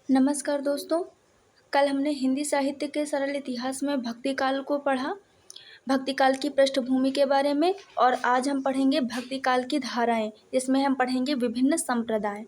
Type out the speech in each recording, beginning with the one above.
नमस्कार दोस्तों। कल हमने हिंदी साहित्य के सरल इतिहास में भक्ति काल को पढ़ा, भक्ति काल की पृष्ठभूमि के बारे में। और आज हम पढ़ेंगे भक्ति काल की धाराएं, जिसमें हम पढ़ेंगे विभिन्न संप्रदाय।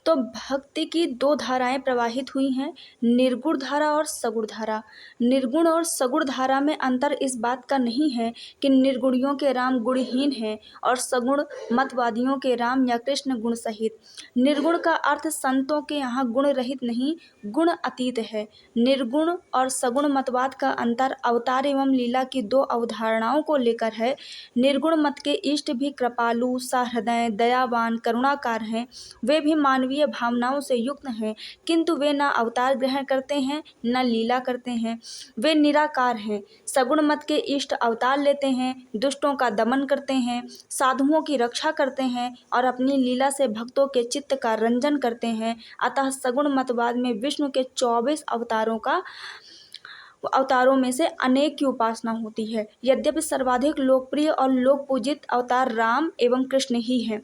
तो भक्ति की दो धाराएं प्रवाहित हुई हैं, निर्गुण धारा और सगुण धारा। निर्गुण और सगुण धारा में अंतर इस बात का नहीं है कि निर्गुणियों के राम गुणहीन हैं और सगुण मतवादियों के राम या कृष्ण गुण सहित। निर्गुण का अर्थ संतों के यहाँ गुण रहित नहीं, गुण अतीत है। निर्गुण और सगुण मतवाद का अंतर अवतार एवं लीला की दो अवधारणाओं को लेकर है। निर्गुण मत के इष्ट भी कृपालु, सहृदय, दयावान, करुणाकार हैं। वे भी मानवीय भावनाओं से युक्त हैं, किंतु वे न अवतार ग्रहण करते हैं न लीला करते हैं। वे निराकार हैं। सगुण मत के इष्ट अवतार लेते हैं, दुष्टों का दमन करते हैं, साधुओं की रक्षा करते हैं और अपनी लीला से भक्तों के चित्त का रंजन करते हैं। अतः सगुण मतवाद में विष्णु के 24 अवतारों में से अनेक की उपासना होती है। यद्यपि सर्वाधिक लोकप्रिय और लोक पूजित अवतार राम एवं कृष्ण ही हैं।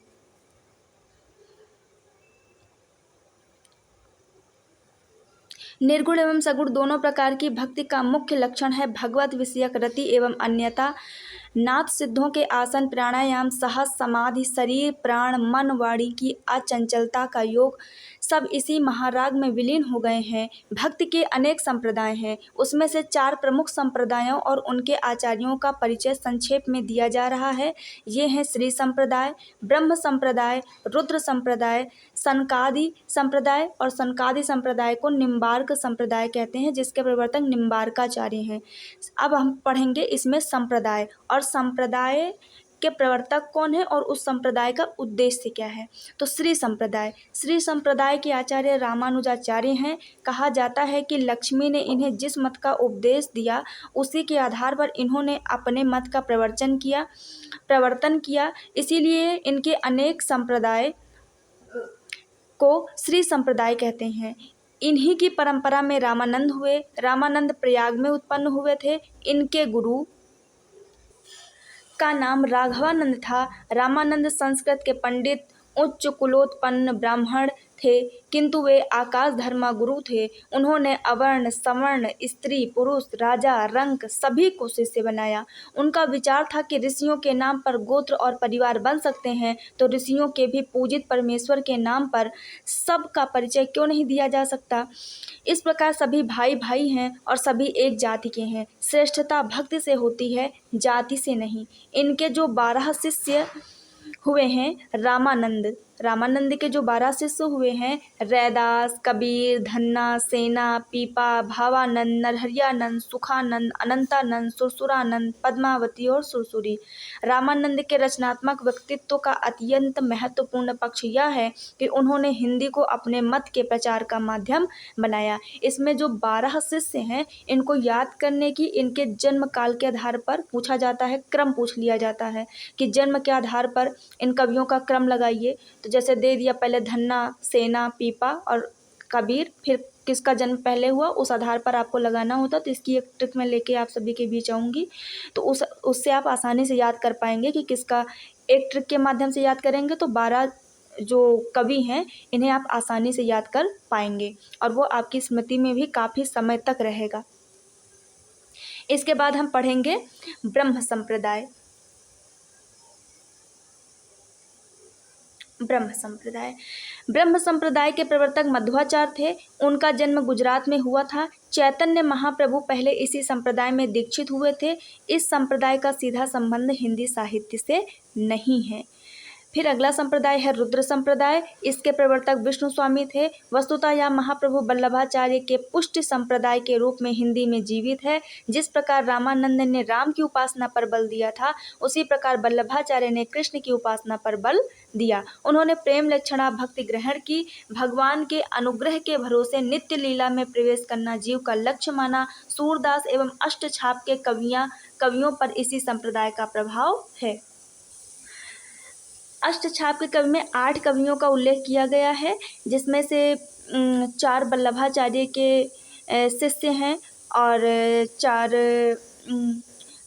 निर्गुण एवं सगुण दोनों प्रकार की भक्ति का मुख्य लक्षण है भगवत विषयक रति एवं अन्यथा। नाथ सिद्धों के आसन, प्राणायाम, सहज समाधि, शरीर, प्राण, मन, वाणी की अचंचलता का योग सब इसी महाराग में विलीन हो गए हैं। भक्ति के अनेक संप्रदाय हैं, उसमें से 4 प्रमुख संप्रदायों और उनके आचार्यों का परिचय संक्षेप में दिया जा रहा है। ये हैं श्री संप्रदाय, ब्रह्म संप्रदाय, रुद्र संप्रदाय, सनकादि संप्रदाय। और सनकादि संप्रदाय को निम्बार्क संप्रदाय कहते हैं, जिसके प्रवर्तक निम्बार्काचार्य हैं। अब हम पढ़ेंगे इसमें संप्रदाय और संप्रदाय के प्रवर्तक कौन है और उस संप्रदाय का उद्देश्य क्या है। तो श्री संप्रदाय के आचार्य रामानुजाचार्य हैं। कहा जाता है कि लक्ष्मी ने इन्हें जिस मत का उपदेश दिया, उसी के आधार पर इन्होंने अपने मत का प्रवर्तन किया। इसीलिए इनके अनेक संप्रदाय को श्री संप्रदाय कहते हैं। इन्हीं की परंपरा में रामानंद हुए। रामानंद प्रयाग में उत्पन्न हुए थे। इनके गुरु का नाम राघवानंद था। रामानंद संस्कृत के पंडित, उच्च कुलोत्पन्न ब्राह्मण थे, किंतु वे आकाश धर्मा गुरु थे। उन्होंने अवर्ण, सवर्ण, स्त्री, पुरुष, राजा, रंक सभी को शिष्य बनाया। उनका विचार था कि ऋषियों के नाम पर गोत्र और परिवार बन सकते हैं, तो ऋषियों के भी पूजित परमेश्वर के नाम पर सबका परिचय क्यों नहीं दिया जा सकता। इस प्रकार सभी भाई भाई हैं और सभी एक जाति के हैं। श्रेष्ठता भक्ति से होती है, जाति से नहीं। इनके जो 12 शिष्य हुए हैं रामानंद के जो 12 शिष्य हुए हैं, रैदास, कबीर, धन्ना, सेना, पीपा, भावानंद, नरहरियानंद, सुखानंद, अनंतानंद, सुरसुरानंद, पद्मावती और सुरसुरी। रामानंद के रचनात्मक व्यक्तित्व का अत्यंत महत्वपूर्ण पक्ष यह है कि उन्होंने हिंदी को अपने मत के प्रचार का माध्यम बनाया। इसमें जो 12 शिष्य हैं, इनको याद करने की इनके जन्म काल के आधार पर पूछा जाता है, क्रम पूछ लिया जाता है कि जन्म के आधार पर इन कवियों का क्रम लगाइए। तो जैसे दे दिया, पहले धन्ना, सेना, पीपा और कबीर, फिर किसका जन्म पहले हुआ उस आधार पर आपको लगाना होता। तो इसकी एक ट्रिक मैं लेके आप सभी के बीच आऊँगी, तो उससे आप आसानी से याद कर पाएंगे कि किसका। एक ट्रिक के माध्यम से याद करेंगे तो 12 जो कवि हैं, इन्हें आप आसानी से याद कर पाएंगे और वो आपकी स्मृति में भी काफ़ी समय तक रहेगा। इसके बाद हम पढ़ेंगे ब्रह्म संप्रदाय। ब्रह्म संप्रदाय के प्रवर्तक मध्वाचार्य थे। उनका जन्म गुजरात में हुआ था। चैतन्य महाप्रभु पहले इसी संप्रदाय में दीक्षित हुए थे। इस संप्रदाय का सीधा संबंध हिंदी साहित्य से नहीं है। फिर अगला संप्रदाय है रुद्र संप्रदाय। इसके प्रवर्तक विष्णु स्वामी थे। वस्तुतः यह महाप्रभु वल्लभाचार्य के पुष्टि संप्रदाय के रूप में हिंदी में जीवित है। जिस प्रकार रामानंद ने राम की उपासना पर बल दिया था, उसी प्रकार वल्लभाचार्य ने कृष्ण की उपासना पर बल दिया। उन्होंने प्रेम लक्षणा भक्ति ग्रहण की। भगवान के अनुग्रह के भरोसे नित्य लीला में प्रवेश करना जीव का लक्ष्य माना। सूरदास एवं अष्टछाप के कवियों पर इसी संप्रदाय का प्रभाव है। अष्टछाप के कवि में 8 कवियों का उल्लेख किया गया है, जिसमें से 4 वल्लभाचार्य के शिष्य हैं और 4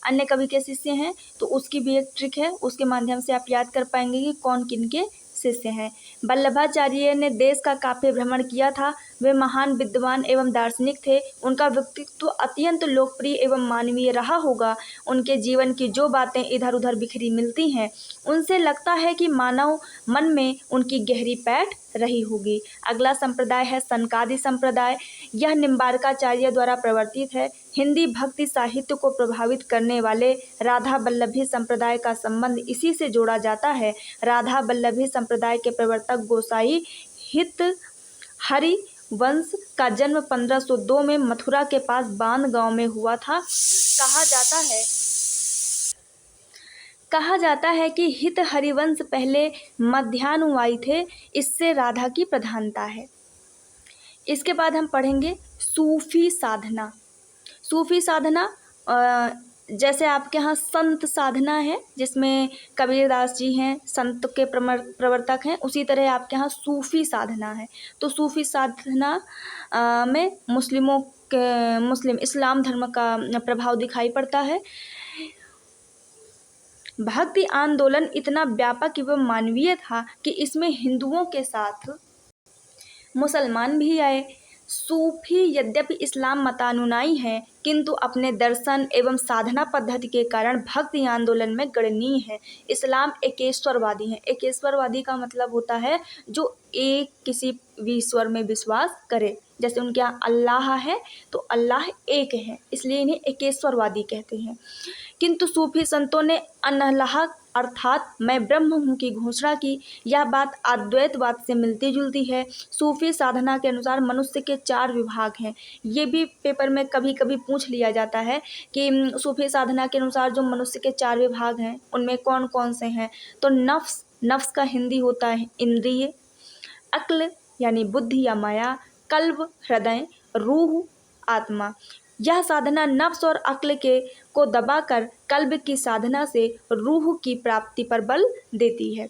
अन्य कवि के शिष्य हैं। तो उसकी भी एक ट्रिक है, उसके माध्यम से आप याद कर पाएंगे कि कौन किन के शिष्य हैं। वल्लभाचार्य ने देश का काफ़ी भ्रमण किया था। वे महान विद्वान एवं दार्शनिक थे। उनका व्यक्तित्व अत्यंत लोकप्रिय एवं मानवीय रहा होगा। उनके जीवन की जो बातें इधर उधर बिखरी मिलती हैं, उनसे लगता है कि मानव मन में उनकी गहरी पैठ रही होगी। अगला संप्रदाय है सनकादि संप्रदाय। यह निम्बार्काचार्य द्वारा प्रवर्तित है। हिंदी भक्ति साहित्य को प्रभावित करने वाले राधा वल्लभी संप्रदाय का संबंध इसी से जोड़ा जाता है। राधा वल्लभी संप्रदाय के प्रवर्तक गोसाई हित हरि वंश का जन्म 1502 में मथुरा के पास बांध गांव में हुआ था। कहा जाता है कि हित हरिवंश पहले मध्यान्वयी थे। इससे राधा की प्रधानता है। इसके बाद हम पढ़ेंगे सूफी साधना। सूफी साधना जैसे आपके यहाँ संत साधना है, जिसमें कबीरदास जी हैं, संत के प्रवर्तक हैं, उसी तरह आपके यहाँ सूफी साधना है। तो सूफी साधना में मुस्लिम इस्लाम धर्म का प्रभाव दिखाई पड़ता है। भक्ति आंदोलन इतना व्यापक एवं मानवीय था कि इसमें हिंदुओं के साथ मुसलमान भी आए। सूफी यद्यपि इस्लाम मतानुयायी हैं, किंतु अपने दर्शन एवं साधना पद्धति के कारण भक्ति आंदोलन में गणनीय है। इस्लाम एकेश्वरवादी है। एकेश्वरवादी का मतलब होता है जो एक किसी भी ईश्वर में विश्वास करे। जैसे उनके यहाँ अल्लाह है तो अल्लाह एक है, इसलिए इन्हें एकेश्वरवादी कहते हैं। किंतु सूफी संतों ने अनल्लाह अर्थात मैं ब्रह्म हूँ की घोषणा की। यह बात अद्वैतवाद से मिलती जुलती है। सूफी साधना के अनुसार मनुष्य के 4 विभाग हैं। ये भी पेपर में कभी कभी पूछ लिया जाता है कि सूफी साधना के अनुसार जो मनुष्य के 4 विभाग हैं उनमें कौन कौन से हैं। तो नफ्स का हिंदी होता है इंद्रिय, अक्ल यानी बुद्धि या माया, कल्ब हृदय, रूह आत्मा। यह साधना नफ्स और अक्ल को दबाकर कल्ब की साधना से रूह की प्राप्ति पर बल देती है।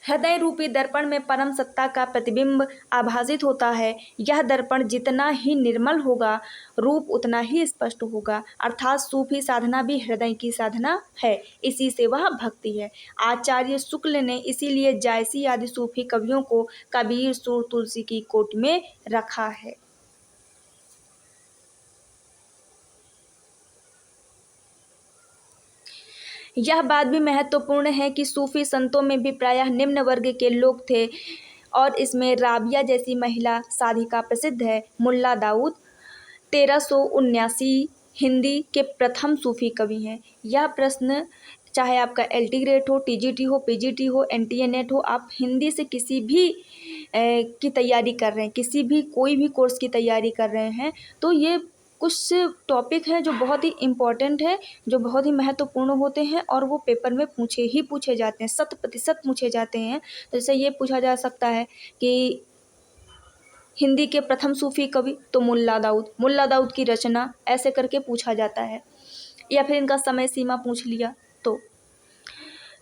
हृदय रूपी दर्पण में परम सत्ता का प्रतिबिंब आभासित होता है। यह दर्पण जितना ही निर्मल होगा, रूप उतना ही स्पष्ट होगा। अर्थात सूफी साधना भी हृदय की साधना है। इसी से वह भक्ति है। आचार्य शुक्ल ने इसीलिए जायसी आदि सूफी कवियों को कबीर, सूर, तुलसी की कोट में रखा है। यह बात भी महत्वपूर्ण है कि सूफी संतों में भी प्रायः निम्न वर्ग के लोग थे और इसमें राबिया जैसी महिला साधिका प्रसिद्ध है। मुल्ला दाऊद 1379 हिंदी के प्रथम सूफी कवि हैं। यह प्रश्न चाहे आपका LT ग्रेड हो, TGT हो, PGT हो, NTA नेट हो, आप हिंदी से किसी भी की तैयारी कर रहे हैं, कोई भी कोर्स की तैयारी कर रहे हैं, तो ये कुछ टॉपिक हैं जो बहुत ही इम्पॉर्टेंट है, जो बहुत ही महत्वपूर्ण होते हैं और वो पेपर में पूछे जाते हैं, 100% पूछे जाते हैं। तो जैसे ये पूछा जा सकता है कि हिंदी के प्रथम सूफी कवि, तो मुल्ला दाऊद की रचना, ऐसे करके पूछा जाता है। या फिर इनका समय सीमा पूछ लिया। तो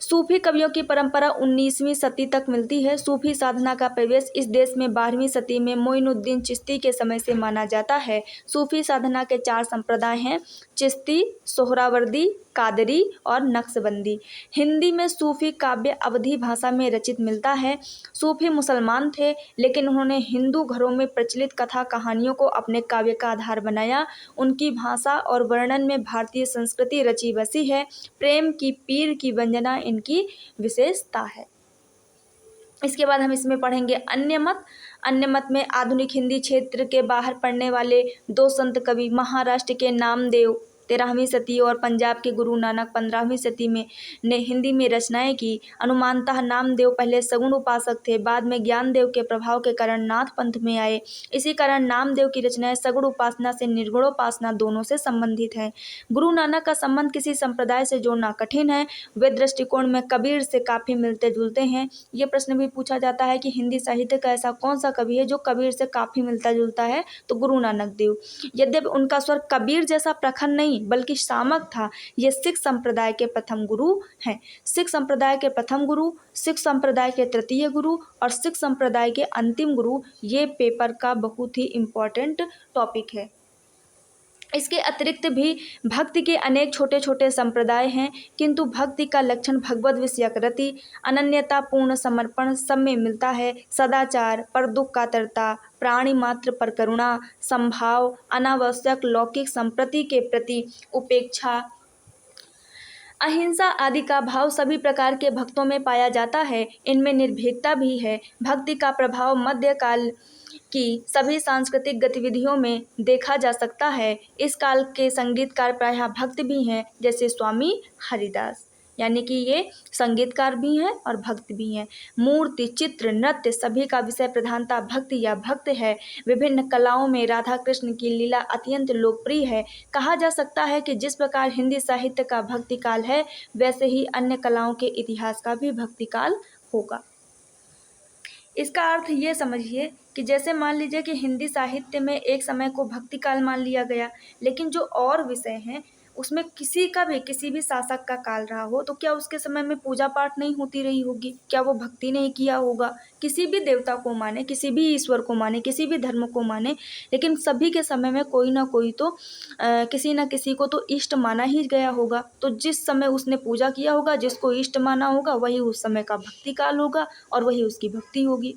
सूफी कवियों की परंपरा 19वीं सदी तक मिलती है। सूफी साधना का प्रवेश इस देश में 12वीं सदी में मोइनुद्दीन चिश्ती के समय से माना जाता है। सूफी साधना के 4 संप्रदाय हैं, चिश्ती, सोहरावर्दी, कादरी और नक्शबंदी। हिंदी में सूफी काव्य अवधी भाषा में रचित मिलता है। सूफी मुसलमान थे, लेकिन उन्होंने हिंदू घरों में प्रचलित कथा कहानियों को अपने काव्य का आधार बनाया। उनकी भाषा और वर्णन में भारतीय संस्कृति रची बसी है। प्रेम की पीर की वंदना इनकी विशेषता है। इसके बाद हम इसमें पढ़ेंगे अन्य मत। अन्य मत में आधुनिक हिंदी क्षेत्र के बाहर पढ़ने वाले 2 संत कवि, महाराष्ट्र के नामदेव 13वीं सदी और पंजाब के गुरु नानक 15वीं सदी में ने हिंदी में रचनाएं की। अनुमानतः नामदेव पहले सगुण उपासक थे, बाद में ज्ञानदेव के प्रभाव के कारण नाथ पंथ में आए। इसी कारण नामदेव की रचनाएं सगुण उपासना से निर्गुण उपासना दोनों से संबंधित हैं। गुरु नानक का संबंध किसी संप्रदाय से जोड़ना कठिन है। वे दृष्टिकोण में कबीर से काफ़ी मिलते जुलते हैं। ये प्रश्न भी पूछा जाता है कि हिंदी साहित्य का ऐसा कौन सा कवि है जो कबीर से काफ़ी मिलता जुलता है, तो गुरु नानक देव। यद्यपि उनका स्वर कबीर जैसा प्रखर नहीं बल्कि शामक था। ये सिख संप्रदाय के प्रथम गुरु हैं। सिख संप्रदाय के प्रथम गुरु, सिख संप्रदाय के तृतीय गुरु और सिख संप्रदाय के अंतिम गुरु, ये पेपर का बहुत ही इम्पोर्टेंट टॉपिक है। इसके अतिरिक्त भी भक्ति के अनेक छोटे छोटे संप्रदाय हैं, किंतु भक्ति का लक्षण भगवद विषयक रति, अनन्यता, पूर्ण समर्पण सब में मिलता है। सदाचार, पर दुख कातरता, प्राणी मात्र पर करुणा, संभाव, अनावश्यक लौकिक संप्रति के प्रति उपेक्षा, अहिंसा आदि का भाव सभी प्रकार के भक्तों में पाया जाता है। इनमें निर्भीकता भी है। भक्ति का प्रभाव मध्यकाल की सभी सांस्कृतिक गतिविधियों में देखा जा सकता है। इस काल के संगीतकार प्रायः भक्त भी हैं, जैसे स्वामी हरिदास, यानी कि ये संगीतकार भी हैं और भक्त भी हैं। मूर्ति, चित्र, नृत्य सभी का विषय प्रधानता भक्ति या भक्त है। विभिन्न कलाओं में राधा कृष्ण की लीला अत्यंत लोकप्रिय है। कहा जा सकता है कि जिस प्रकार हिंदी साहित्य का भक्ति काल है, वैसे ही अन्य कलाओं के इतिहास का भी भक्ति काल होगा। इसका अर्थ ये समझिए कि जैसे मान लीजिए कि हिंदी साहित्य में एक समय को भक्ति काल मान लिया गया, लेकिन जो और विषय हैं उसमें किसी भी शासक का काल रहा हो, तो क्या उसके समय में पूजा पाठ नहीं होती रही होगी? क्या वो भक्ति नहीं किया होगा? किसी भी देवता को माने, किसी भी ईश्वर को माने, किसी भी धर्म को माने, लेकिन सभी के समय में कोई ना कोई तो किसी न किसी को तो इष्ट माना ही गया होगा। तो जिस समय उसने पूजा किया होगा, जिसको इष्ट माना होगा, वही उस समय का भक्ति काल होगा और वही उसकी भक्ति होगी।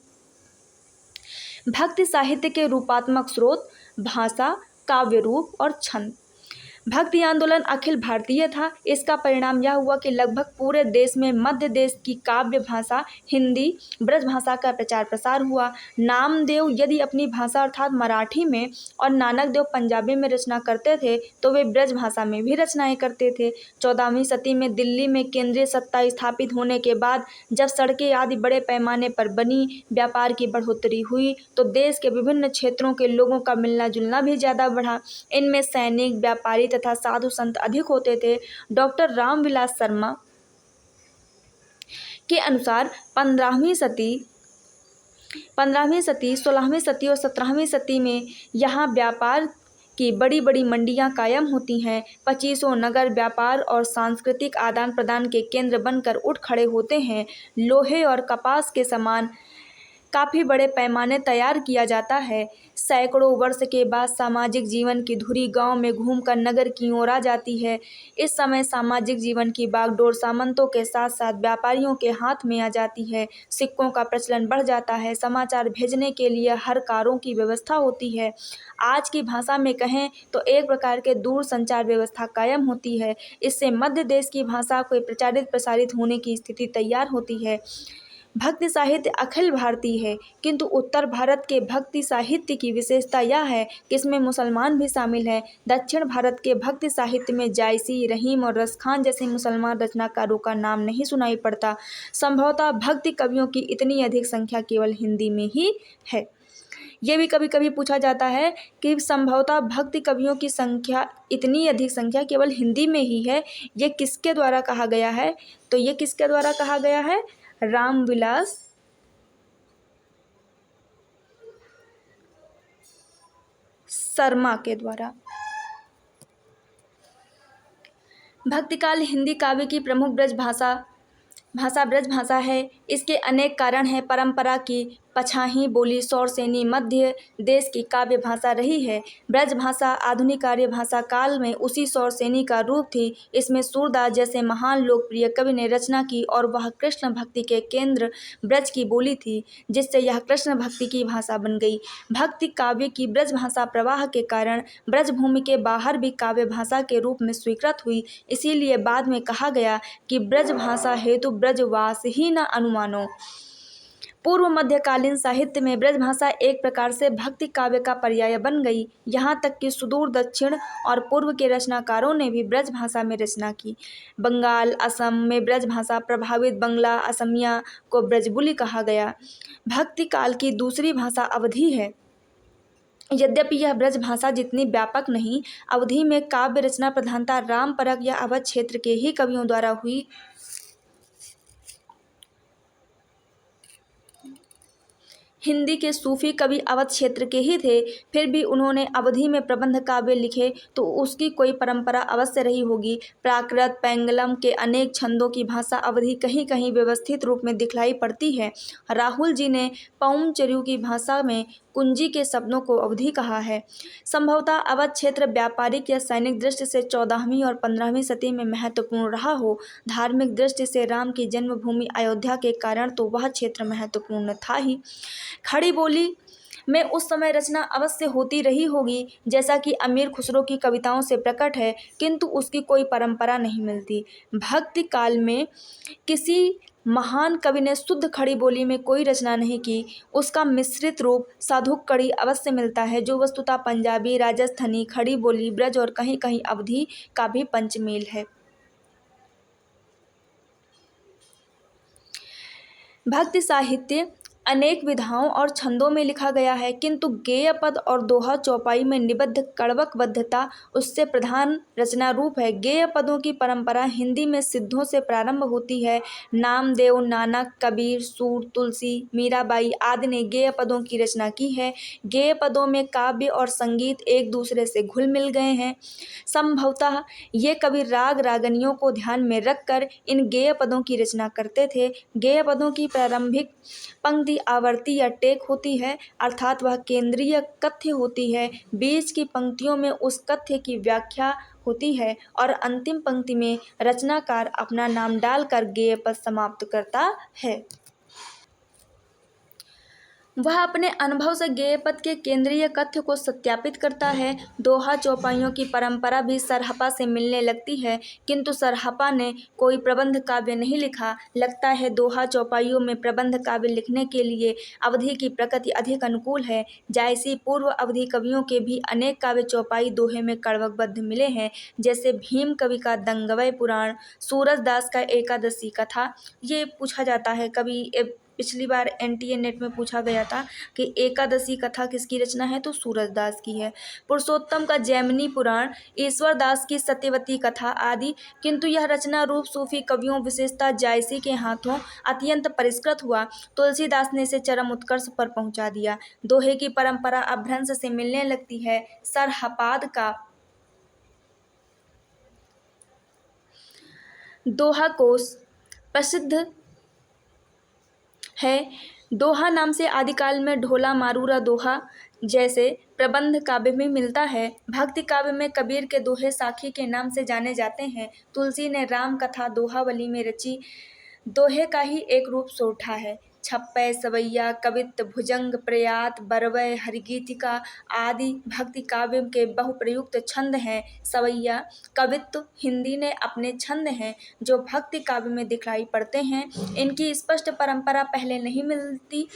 भक्ति साहित्य के रूपात्मक स्रोत, भाषा, काव्य रूप और छंद। भक्ति आंदोलन अखिल भारतीय था। इसका परिणाम यह हुआ कि लगभग पूरे देश में मध्य देश की काव्य भाषा हिंदी, ब्रज भाषा का प्रचार प्रसार हुआ। नामदेव यदि अपनी भाषा अर्थात मराठी में और नानक देव पंजाबी में रचना करते थे, तो वे ब्रज भाषा में भी रचनाएं करते थे। 14वीं सदी में दिल्ली में केंद्रीय सत्ता स्थापित होने के बाद जब सड़कें आदि बड़े पैमाने पर बनी, व्यापार की बढ़ोतरी हुई, तो देश के विभिन्न क्षेत्रों के लोगों का मिलना जुलना भी ज़्यादा बढ़ा। इनमें सैनिक, व्यापारी तथा साधु संत अधिक होते थे। डॉक्टर रामविलास शर्मा के अनुसार 15वीं सदी, 16वीं सदी और 17वीं सदी में यहाँ व्यापार की बड़ी बड़ी मंडियाँ कायम होती हैं। 25 नगर व्यापार और सांस्कृतिक आदान प्रदान के केंद्र बनकर उठ खड़े होते हैं। लोहे और कपास के सामान काफ़ी बड़े पैमाने तैयार किया जाता है। सैकड़ों वर्ष के बाद सामाजिक जीवन की धुरी गांव में घूमकर नगर की ओर आ जाती है। इस समय सामाजिक जीवन की बागडोर सामंतों के साथ साथ व्यापारियों के हाथ में आ जाती है। सिक्कों का प्रचलन बढ़ जाता है। समाचार भेजने के लिए हर कारों की व्यवस्था होती है। आज की भाषा में कहें तो एक प्रकार के दूर संचार व्यवस्था कायम होती है। इससे मध्य देश की भाषा को प्रचारित प्रसारित होने की स्थिति तैयार होती है। भक्ति साहित्य अखिल भारतीय है, किंतु उत्तर भारत के भक्ति साहित्य की विशेषता यह है कि इसमें मुसलमान भी शामिल हैं। दक्षिण भारत के भक्ति साहित्य में जायसी, रहीम और रसखान जैसे मुसलमान रचनाकारों का नाम नहीं सुनाई पड़ता। संभवतः भक्ति कवियों की इतनी अधिक संख्या केवल हिंदी में ही है। ये भी कभी कभी पूछा जाता है कि संभवतः भक्ति कवियों की संख्या, इतनी अधिक संख्या केवल हिंदी में ही है। ये किसके द्वारा कहा गया है? तो ये किसके द्वारा कहा गया है? रामविलास शर्मा के द्वारा। भक्तिकाल हिंदी काव्य की प्रमुख ब्रज भाषा है। इसके अनेक कारण हैं। परंपरा की पछाही बोली सौरसेनी मध्य देश की काव्य भाषा रही है। ब्रज भाषा आधुनिक आर्य भाषा काल में उसी सौरसेनी का रूप थी। इसमें सूरदास जैसे महान लोकप्रिय कवि ने रचना की और वह कृष्ण भक्ति के केंद्र ब्रज की बोली थी, जिससे यह कृष्ण भक्ति की भाषा बन गई। भक्ति काव्य की ब्रज भाषा प्रवाह के कारण ब्रज भूमि के बाहर भी काव्य भाषा के रूप में स्वीकृत हुई। इसीलिए बाद में कहा गया कि ब्रज भाषा हेतु ब्रजवास ही न अनुमानो। पूर्व मध्यकालीन साहित्य में ब्रज भाषा एक प्रकार से भक्ति काव्य का पर्याय बन गई। यहाँ तक कि सुदूर दक्षिण और पूर्व के रचनाकारों ने भी ब्रज भाषा में रचना की। बंगाल, असम में ब्रज भाषा प्रभावित बंगला असमिया को ब्रजबुली कहा गया। भक्ति काल की दूसरी भाषा अवधी है। यद्यपि यह ब्रज भाषा जितनी व्यापक नहीं, अवधि में काव्य रचना प्रधानता रामपरक या अवध क्षेत्र के ही कवियों द्वारा हुई। हिंदी के सूफी कवि अवध क्षेत्र के ही थे, फिर भी उन्होंने अवधी में प्रबंध काव्य लिखे तो उसकी कोई परंपरा अवश्य रही होगी। प्राकृत पेंगलम के अनेक छंदों की भाषा अवधी कहीं कहीं व्यवस्थित रूप में दिखलाई पड़ती है। राहुल जी ने पौमचर्यू की भाषा में कुंजी के शब्दों को अवधी कहा है। संभवतः अवध क्षेत्र व्यापारिक या सैनिक दृष्टि से 14वीं और 15वीं सदी में महत्वपूर्ण रहा हो। धार्मिक दृष्टि से राम की जन्मभूमि अयोध्या के कारण तो वह क्षेत्र महत्वपूर्ण था ही। खड़ी बोली में उस समय रचना अवश्य होती रही होगी, जैसा कि अमीर खुसरो की कविताओं से प्रकट है, किंतु उसकी कोई परंपरा नहीं मिलती। भक्ति काल में किसी महान कवि ने शुद्ध खड़ी बोली में कोई रचना नहीं की। उसका मिश्रित रूप साधुक कड़ी अवश्य मिलता है, जो वस्तुतः पंजाबी, राजस्थानी, खड़ी बोली, ब्रज और कहीं कहीं अवधी का भी पंचमेल है। भक्ति साहित्य अनेक विधाओं और छंदों में लिखा गया है, किंतु गेय पद और दोहा चौपाई में निबद्ध कड़वकबद्धता उससे प्रधान रचना रूप है। गेय पदों की परंपरा हिंदी में सिद्धों से प्रारंभ होती है। नामदेव, नानक, कबीर, सूर, तुलसी, मीराबाई आदि ने गेय पदों की रचना की है। गेय पदों में काव्य और संगीत एक दूसरे से घुल मिल गए हैं। संभवतः ये कवि राग रागनियों को ध्यान में रखकर इन गेय पदों की रचना करते थे। गेय पदों की प्रारंभिक पंक्ति आवर्ती या टेक होती है, अर्थात वह केंद्रीय कथ्य होती है। बीच की पंक्तियों में उस कथ्य की व्याख्या होती है और अंतिम पंक्ति में रचनाकार अपना नाम डालकर गेय पद समाप्त करता है। वह अपने अनुभव से गेय पद के केंद्रीय कथ्य को सत्यापित करता है। दोहा चौपाइयों की परंपरा भी सरहपा से मिलने लगती है, किंतु सरहपा ने कोई प्रबंध काव्य नहीं लिखा। लगता है दोहा चौपाइयों में प्रबंध काव्य लिखने के लिए अवधि की प्रकृति अधिक अनुकूल है। जायसी पूर्व अवधि कवियों के भी अनेक काव्य चौपाई दोहे में कड़वकबद्ध मिले हैं, जैसे भीम कवि का दंगवय पुराण, सूरजदास का एकादशी कथा। ये पूछा जाता है, कभी पिछली बार एनटीए नेट में पूछा गया था कि एकादशी कथा किसकी रचना है, तो सूरजदास की है। पुरुषोत्तम का जैमिनी पुराण, ईश्वरदास की सत्यवती कथा आदि। किंतु यह रचना रूप सूफी कवियों विशेषतः जायसी के हाथों अत्यंत परिष्कृत हुआ। तुलसीदास ने इसे चरम उत्कर्ष पर पहुंचा दिया। दोहे की परंपरा अपभ्रंश से मिलने लगती है। सरहपाद का दोहा कोश प्रसिद्ध है। दोहा नाम से आदिकाल में ढोला मारूरा दोहा जैसे प्रबंध काव्य में मिलता है। भक्ति काव्य में कबीर के दोहे साखी के नाम से जाने जाते हैं। तुलसी ने राम कथा दोहावली में रची दोहे का ही एक रूप सोठा है। छप्पै, सवैया, कवित्त, भुजंग, प्रयात, बरवै, हरिगीतिका आदि भक्ति काव्य के बहुप्रयुक्त छंद हैं। सवैया, कवित्त हिंदी ने अपने छंद हैं जो भक्ति काव्य में दिखलाई पड़ते हैं। इनकी स्पष्ट परंपरा पहले नहीं मिलती।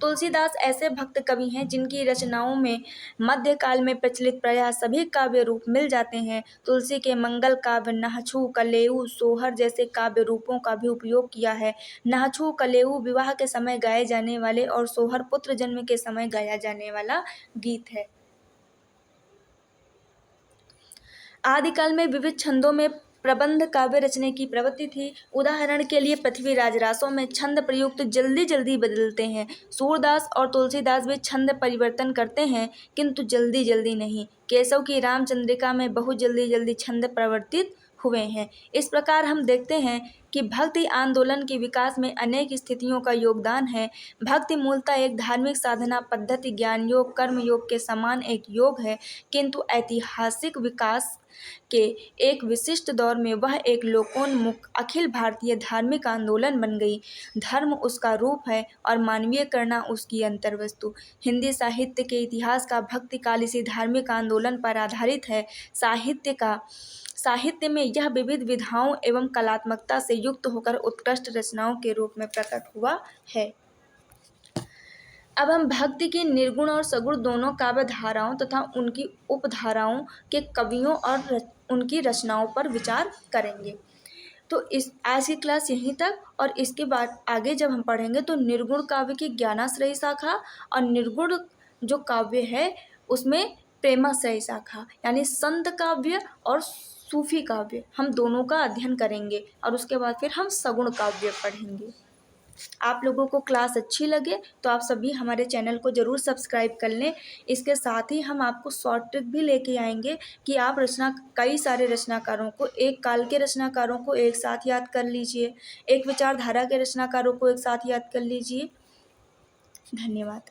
तुलसीदास ऐसे भक्त कवि हैं जिनकी रचनाओं में मध्यकाल में प्रचलित प्रायः सभी काव्य रूप मिल जाते हैं। तुलसी के मंगल काव्य नाहछू, कलेऊ, सोहर जैसे काव्य रूपों का भी उपयोग किया है। नाहछू, कलेऊ विवाह के समय गाए जाने वाले और सोहर पुत्र जन्म के समय गाया जाने वाला गीत है। आदिकाल में विविध छंदों में प्रबंध काव्य रचने की प्रवृत्ति थी। उदाहरण के लिए पृथ्वीराज रासों में छंद प्रयुक्त जल्दी जल्दी बदलते हैं। सूरदास और तुलसीदास भी छंद परिवर्तन करते हैं, किंतु जल्दी जल्दी नहीं। केशव की रामचंद्रिका में बहुत जल्दी जल्दी छंद परिवर्तित हुए हैं। इस प्रकार हम देखते हैं कि भक्ति आंदोलन के विकास में अनेक स्थितियों का योगदान है। भक्ति मूलतः एक धार्मिक साधना पद्धति, ज्ञान योग, कर्म योग के समान एक योग है, किंतु ऐतिहासिक विकास के एक विशिष्ट दौर में वह एक लोकोन्मुख अखिल भारतीय धार्मिक आंदोलन बन गई। धर्म उसका रूप है और मानवीय करना उसकी अंतर्वस्तु। हिंदी साहित्य के इतिहास का भक्ति काल इसी धार्मिक आंदोलन पर आधारित है। साहित्य में यह विविध विधाओं एवं कलात्मकता से युक्त होकर उत्कृष्ट रचनाओं के रूप में प्रकट हुआ है। अब हम भक्ति की निर्गुण और सगुण दोनों काव्य धाराओं तथा उनकी उपधाराओं के कवियों और उनकी रचनाओं पर विचार करेंगे। तो इस आज की क्लास यहीं तक, और इसके बाद आगे जब हम पढ़ेंगे तो निर्गुण काव्य की ज्ञानाश्रयी शाखा और निर्गुण जो काव्य है उसमें प्रेमाश्रयी शाखा, यानी संत काव्य और सूफी काव्य, हम दोनों का अध्ययन करेंगे और उसके बाद फिर हम सगुण काव्य पढ़ेंगे। आप लोगों को क्लास अच्छी लगे तो आप सभी हमारे चैनल को ज़रूर सब्सक्राइब कर लें। इसके साथ ही हम आपको शॉर्ट ट्रिक भी लेके आएंगे कि आप कई सारे रचनाकारों को, एक काल के रचनाकारों को एक साथ याद कर लीजिए, एक विचारधारा के रचनाकारों को एक साथ याद कर लीजिए। धन्यवाद।